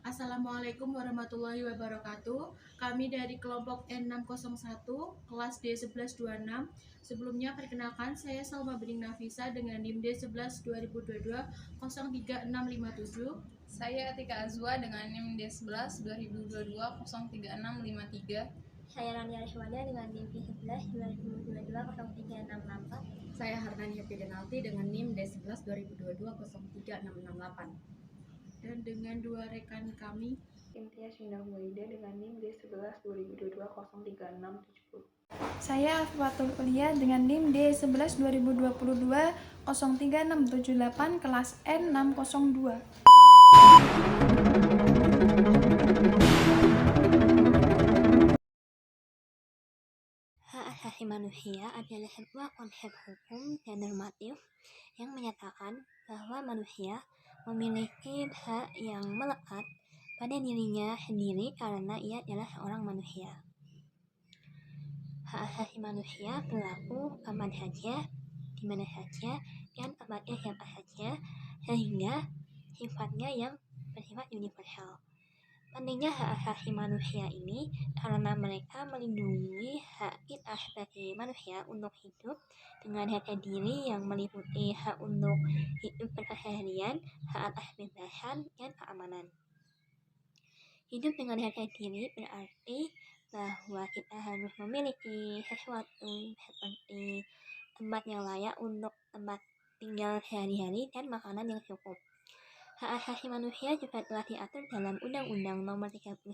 Assalamualaikum warahmatullahi wabarakatuh. Kami dari kelompok N601 kelas D1126. Sebelumnya perkenalkan, saya Salma Bening Nafisa dengan NIM D11 2022 03657. Saya Atika Azwa dengan NIM D11 2022 03653. Saya Rania Rishwanda dengan NIM D11 2022 03664. Saya Hardani Happy Denalti dengan NIM D11 2022 03668. Dan dengan dua rekan kami, Imtiaz Minah Muida dengan NIM D11 2022 03670. Saya Fatul Ulia dengan NIM D11 2022 03678 kelas N602. Hak asasi manusia adalah sebuah konsep hukum dan normatif yang menyatakan bahwa manusia memiliki hak yang melekat pada dirinya sendiri karena ia adalah seorang manusia. Hak asasi manusia berlaku kapan saja, di mana saja, dan kepada siapa saja, sehingga sifatnya yang bersifat universal. Pentingnya hak asasi manusia ini karena mereka melindungi hak kita sebagai manusia untuk hidup dengan harga diri yang meliputi hak untuk hidup berkeseharian, hak atas kebebasan, dan keamanan. Hidup dengan harga diri berarti bahwa kita harus memiliki sesuatu seperti tempat yang layak untuk tempat tinggal sehari-hari dan makanan yang cukup. Hak asasi manusia juga telah diatur dalam Undang-Undang Nomor 39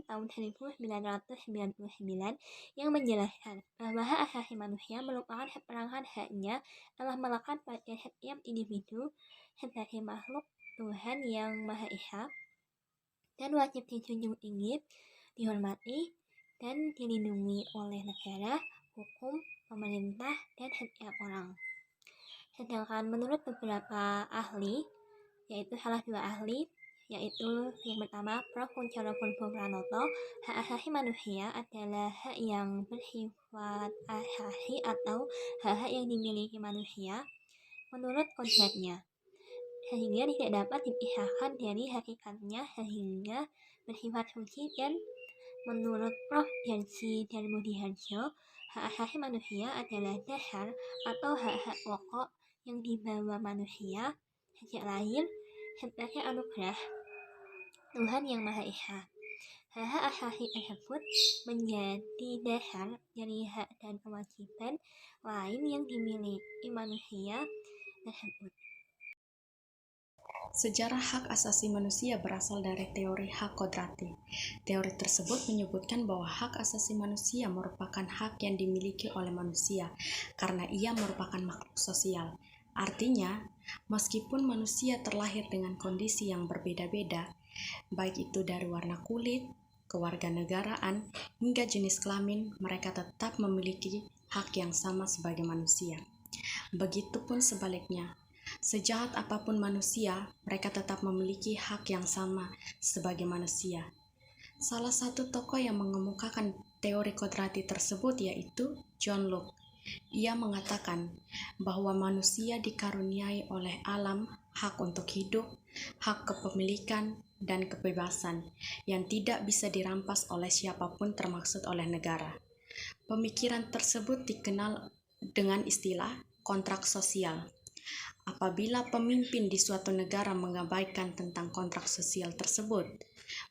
Tahun 1999 yang menjelaskan bahwa hak asasi manusia merupakan seperangkat haknya telah melekat pada setiap individu sebagai makhluk Tuhan yang Maha Esa dan wajib dijunjung tinggi, dihormati, dan dilindungi oleh negara, hukum, pemerintah, dan setiap orang. Sedangkan menurut beberapa ahli, yaitu salah dua ahli, yaitu yang pertama Prof. Kuncoro Purbo Pranoto, hak asasi manusia adalah hak yang bersifat asasi atau hak-hak yang dimiliki manusia menurut konsepnya, sehingga tidak dapat dipisahkan dari hakikatnya sehingga bersifat suci. Dan menurut Prof. Jansi Darmudiharjo, hak asasi manusia adalah dasar atau hak-hak pokok yang dibawa manusia sejak lahir sebagai anugerah Tuhan Yang Maha Esa. Hak-hak asasi tersebut menjadi dasar dari hak dan kewajiban lain yang dimiliki manusia tersebut. Sejarah hak asasi manusia berasal dari teori hak kodrati. Teori tersebut menyebutkan bahwa hak asasi manusia merupakan hak yang dimiliki oleh manusia karena ia merupakan makhluk sosial. Artinya, meskipun manusia terlahir dengan kondisi yang berbeda-beda, baik itu dari warna kulit, kewarganegaraan, hingga jenis kelamin, mereka tetap memiliki hak yang sama sebagai manusia. Begitupun sebaliknya, sejahat apapun manusia, mereka tetap memiliki hak yang sama sebagai manusia. Salah satu tokoh yang mengemukakan teori kodrati tersebut yaitu John Locke. Ia mengatakan bahwa manusia dikaruniai oleh alam hak untuk hidup, hak kepemilikan, dan kebebasan yang tidak bisa dirampas oleh siapapun termaksud oleh negara. Pemikiran tersebut dikenal dengan istilah kontrak sosial. Apabila pemimpin di suatu negara mengabaikan tentang kontrak sosial tersebut,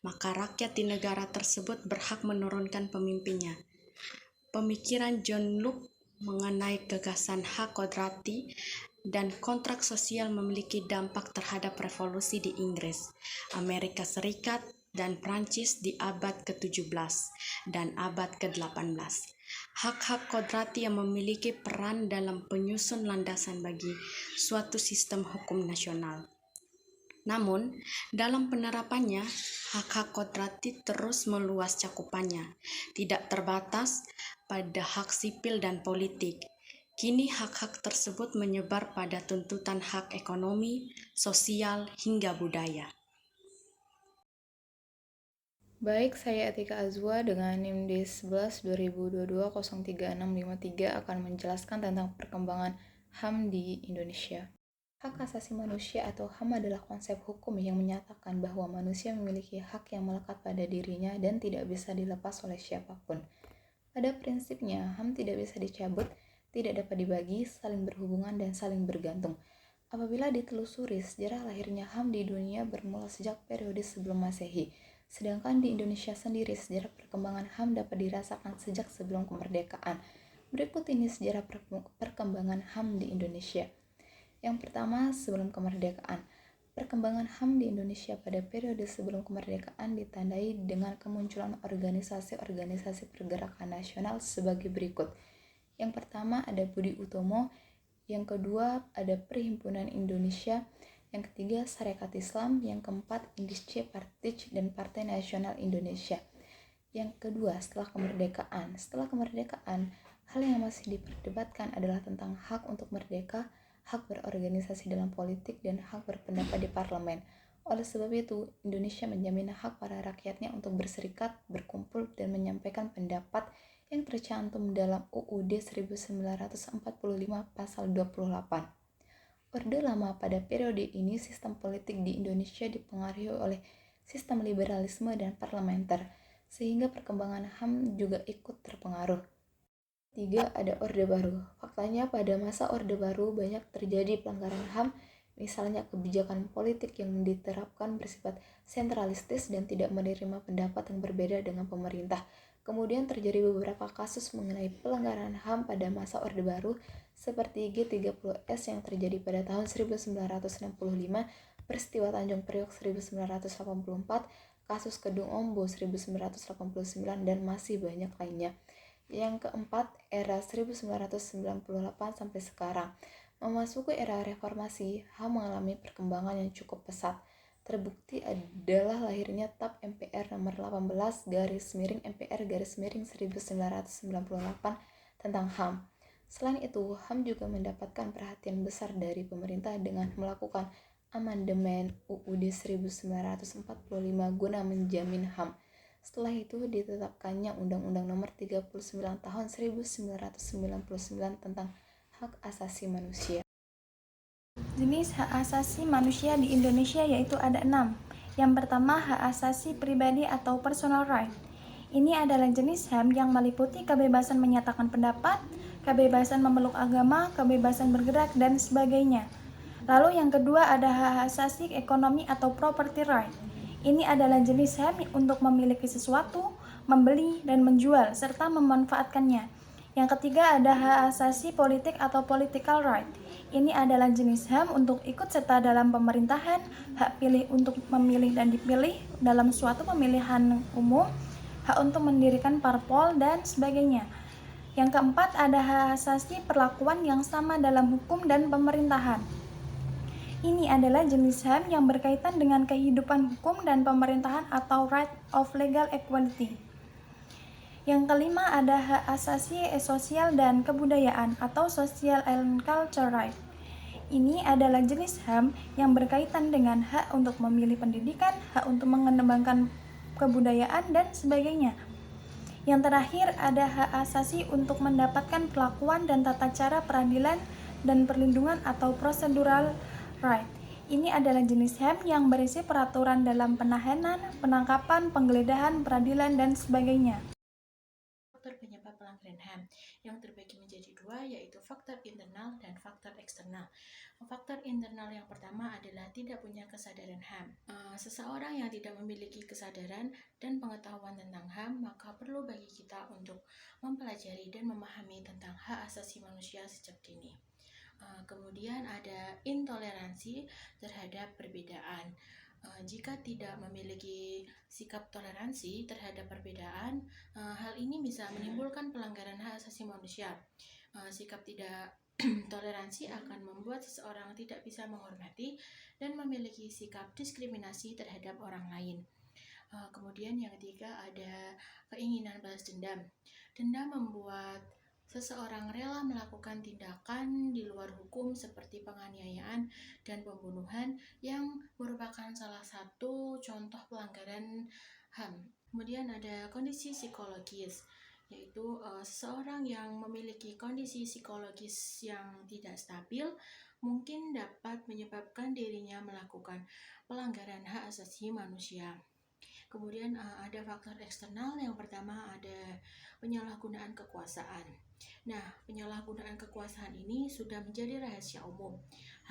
maka rakyat di negara tersebut berhak menurunkan pemimpinnya. Pemikiran John Locke mengenai gagasan hak kodrati dan kontrak sosial memiliki dampak terhadap revolusi di Inggris, Amerika Serikat, dan Prancis di abad ke-17 dan abad ke-18. Hak-hak kodrati yang memiliki peran dalam penyusun landasan bagi suatu sistem hukum nasional. Namun, dalam penerapannya, hak-hak kodrati terus meluas cakupannya, tidak terbatas pada hak sipil dan politik. Kini hak-hak tersebut menyebar pada tuntutan hak ekonomi, sosial, hingga budaya. Baik, saya Atika Azwa dengan NIM D11 2022 03653 akan menjelaskan tentang perkembangan HAM di Indonesia. Hak asasi manusia atau HAM adalah konsep hukum yang menyatakan bahwa manusia memiliki hak yang melekat pada dirinya dan tidak bisa dilepas oleh siapapun. Pada prinsipnya, HAM tidak bisa dicabut, tidak dapat dibagi, saling berhubungan, dan saling bergantung. Apabila ditelusuri, sejarah lahirnya HAM di dunia bermula sejak periode sebelum Masehi. Sedangkan di Indonesia sendiri, sejarah perkembangan HAM dapat dirasakan sejak sebelum kemerdekaan. Berikut ini sejarah perkembangan HAM di Indonesia. Yang pertama, sebelum kemerdekaan. Perkembangan HAM di Indonesia pada periode sebelum kemerdekaan ditandai dengan kemunculan organisasi-organisasi pergerakan nasional sebagai berikut. Yang pertama ada Budi Utomo, yang kedua ada Perhimpunan Indonesia, yang ketiga Sarekat Islam, yang keempat Indische Partij dan Partai Nasional Indonesia. Yang kedua, setelah kemerdekaan, hal yang masih diperdebatkan adalah tentang hak untuk merdeka, hak berorganisasi dalam politik, dan hak berpendapat di parlemen. Oleh sebab itu, Indonesia menjamin hak para rakyatnya untuk berserikat, berkumpul, dan menyampaikan pendapat yang tercantum dalam UUD 1945 pasal 28. Orde Lama pada periode ini sistem politik di Indonesia dipengaruhi oleh sistem liberalisme dan parlementer, sehingga perkembangan HAM juga ikut terpengaruh. Tiga, ada Orde Baru. Faktanya pada masa Orde Baru banyak terjadi pelanggaran HAM, misalnya kebijakan politik yang diterapkan bersifat sentralistis dan tidak menerima pendapat yang berbeda dengan pemerintah. Kemudian terjadi beberapa kasus mengenai pelanggaran HAM pada masa Orde Baru, seperti G30S yang terjadi pada tahun 1965, peristiwa Tanjung Priok 1984, kasus Kedung Ombo 1989, dan masih banyak lainnya. Yang keempat, era 1998 sampai sekarang. Memasuki era reformasi, HAM mengalami perkembangan yang cukup pesat. Terbukti adalah lahirnya TAP MPR nomor 18/MPR/1998 tentang HAM. Selain itu, HAM juga mendapatkan perhatian besar dari pemerintah dengan melakukan amandemen UUD 1945 guna menjamin HAM. Setelah itu ditetapkannya Undang-Undang Nomor 39 Tahun 1999 tentang Hak Asasi Manusia. Jenis hak asasi manusia di Indonesia yaitu ada 6. Yang pertama, hak asasi pribadi atau personal right. Ini adalah jenis HAM yang meliputi kebebasan menyatakan pendapat, kebebasan memeluk agama, kebebasan bergerak, dan sebagainya. Lalu yang kedua ada hak asasi ekonomi atau property right. Ini adalah jenis HAM untuk memiliki sesuatu, membeli, dan menjual, serta memanfaatkannya. Yang ketiga ada hak asasi politik atau political right. Ini adalah jenis HAM untuk ikut serta dalam pemerintahan, hak pilih untuk memilih dan dipilih dalam suatu pemilihan umum, hak untuk mendirikan parpol, dan sebagainya. Yang keempat ada hak asasi perlakuan yang sama dalam hukum dan pemerintahan. Ini adalah jenis HAM yang berkaitan dengan kehidupan hukum dan pemerintahan atau right of legal equality. Yang kelima ada hak asasi sosial dan kebudayaan atau social and culture right. Ini adalah jenis HAM yang berkaitan dengan hak untuk memilih pendidikan, hak untuk mengembangkan kebudayaan, dan sebagainya. Yang terakhir ada hak asasi untuk mendapatkan perlakuan dan tata cara peradilan dan perlindungan atau procedural right. Ini adalah jenis HAM yang berisi peraturan dalam penahanan, penangkapan, penggeledahan, peradilan, dan sebagainya. Faktor penyebab pelanggaran HAM yang terbagi menjadi dua, yaitu faktor internal dan faktor eksternal. Faktor internal yang pertama adalah tidak punya kesadaran HAM. Seseorang yang tidak memiliki kesadaran dan pengetahuan tentang HAM, maka perlu bagi kita untuk mempelajari dan memahami tentang hak asasi manusia sejak dini. Kemudian ada intoleransi terhadap perbedaan. Jika tidak memiliki sikap toleransi terhadap perbedaan, hal ini bisa menimbulkan pelanggaran hak asasi manusia. Sikap tidak toleransi akan membuat seseorang tidak bisa menghormati dan memiliki sikap diskriminasi terhadap orang lain. Kemudian yang ketiga ada keinginan balas dendam. Dendam membuat seseorang rela melakukan tindakan di luar hukum seperti penganiayaan dan pembunuhan yang merupakan salah satu contoh pelanggaran HAM. Kemudian ada kondisi psikologis, yaitu seseorang yang memiliki kondisi psikologis yang tidak stabil mungkin dapat menyebabkan dirinya melakukan pelanggaran hak asasi manusia. Kemudian ada faktor eksternal. Yang pertama ada penyalahgunaan kekuasaan. Nah, penyalahgunaan kekuasaan ini sudah menjadi rahasia umum.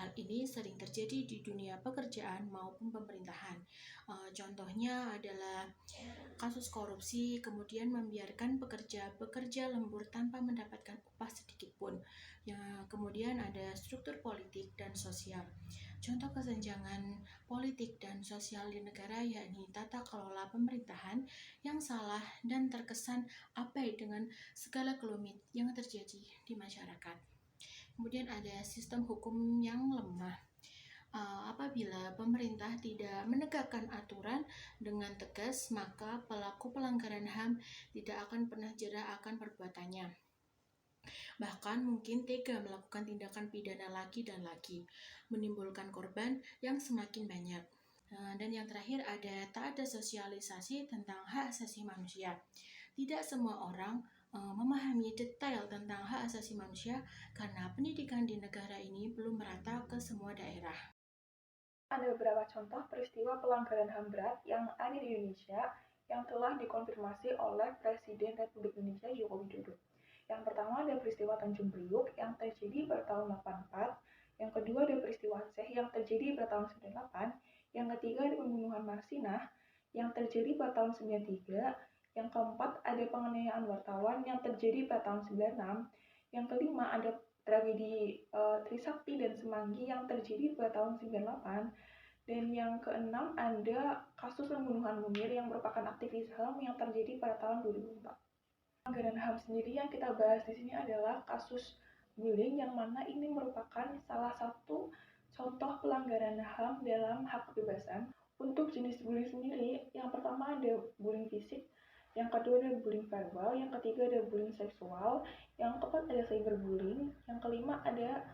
Hal ini sering terjadi di dunia pekerjaan maupun pemerintahan. Contohnya adalah kasus korupsi, kemudian membiarkan pekerja bekerja lembur tanpa mendapatkan upah sedikit pun. Ya, kemudian ada struktur politik dan sosial. Contoh kesenjangan politik dan sosial di negara yakni tata kelola pemerintahan yang salah dan terkesan abai dengan segala kelumit yang terjadi di masyarakat. Kemudian ada sistem hukum yang lemah. Apabila pemerintah tidak menegakkan aturan dengan tegas, maka pelaku pelanggaran HAM tidak akan pernah jera akan perbuatannya. Bahkan mungkin tega melakukan tindakan pidana lagi dan lagi, menimbulkan korban yang semakin banyak. Dan yang terakhir tak ada sosialisasi tentang hak asasi manusia. Tidak semua orang memahami detail tentang hak asasi manusia karena pendidikan di negara ini belum merata ke semua daerah. Ada beberapa contoh peristiwa pelanggaran HAM berat yang ada di Indonesia yang telah dikonfirmasi oleh Presiden Republik Indonesia Joko Widodo. Yang pertama ada peristiwa Tanjung Priuk yang terjadi pada tahun 84, yang kedua ada peristiwa Aceh yang terjadi pada tahun 98, yang ketiga ada pembunuhan Marsinah yang terjadi pada tahun 93, yang keempat ada penganiayaan wartawan yang terjadi pada tahun 96, yang kelima ada tragedi Trisakti dan Semanggi yang terjadi pada tahun 98, dan yang keenam ada kasus pembunuhan Munir yang merupakan aktivis HAM yang terjadi pada tahun 2004. Pelanggaran HAM sendiri yang kita bahas di sini adalah kasus bullying, yang mana ini merupakan salah satu contoh pelanggaran HAM dalam hak kebebasan. Untuk jenis bullying sendiri, yang pertama ada bullying fisik, yang kedua ada bullying verbal, yang ketiga ada bullying seksual, yang keempat ada cyberbullying, yang kelima ada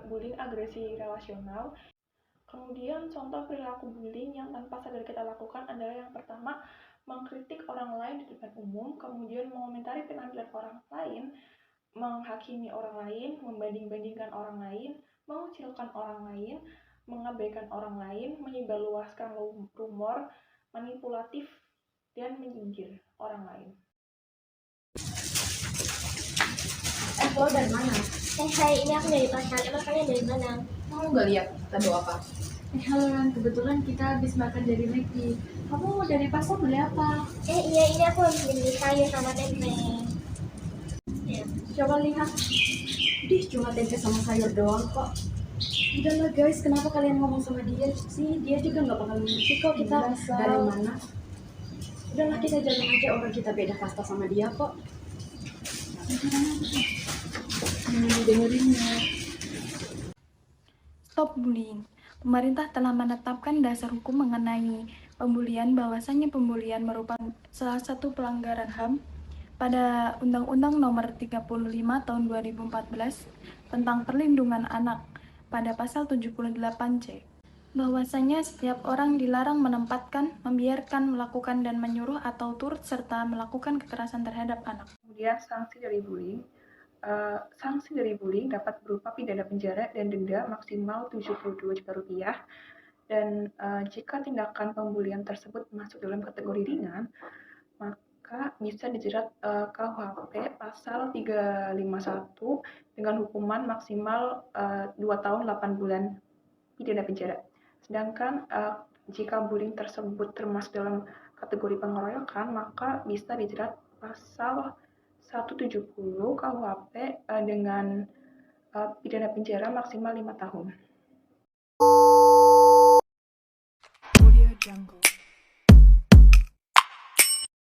bullying agresi relasional. Kemudian contoh perilaku bullying yang tanpa sadar kita lakukan adalah yang pertama, mengkritik orang lain di depan umum, kemudian mengomentari penampilan orang lain, menghakimi orang lain, membanding-bandingkan orang lain, mengucilkan orang lain, mengabaikan orang lain, menyebarluaskan rumor, manipulatif, dan menyindir orang lain. Lo dari mana? Hai, ini aku dari Pasar. Emang kalian dari mana? Kamu nggak lihat kita bawa apa? Halo Lan, kebetulan kita habis makan dari McD. Kamu dari pasar beli apa? Iya, ini aku habis beli sayur sama tempe. Ya, coba lihat. Cuma tempe sama sayur doang kok. Udahlah guys, kenapa kalian ngomong sama dia sih? Dia juga nggak bakal ngerti kok kita dari mana. Udahlah, kita jalan aja, orang kita beda kasta sama dia kok. Dengerinnya. Stop bullying. Pemerintah telah menetapkan dasar hukum mengenai pembulian, bahwasanya pembulian merupakan salah satu pelanggaran HAM pada Undang-Undang Nomor 35 Tahun 2014 tentang Perlindungan Anak pada pasal 78C, bahwasanya setiap orang dilarang menempatkan, membiarkan, melakukan, dan menyuruh atau turut serta melakukan kekerasan terhadap anak. Kemudian sanksi dari bullying dapat berupa pidana penjara dan denda maksimal Rp72 juta. Dan jika tindakan pembulian tersebut masuk dalam kategori ringan, maka bisa dijerat KUHP pasal 351 dengan hukuman maksimal 2 tahun 8 bulan pidana penjara. Sedangkan jika bullying tersebut termasuk dalam kategori pengeroyokan, maka bisa dijerat pasal 170 KUHP dengan pidana penjara maksimal 5 tahun.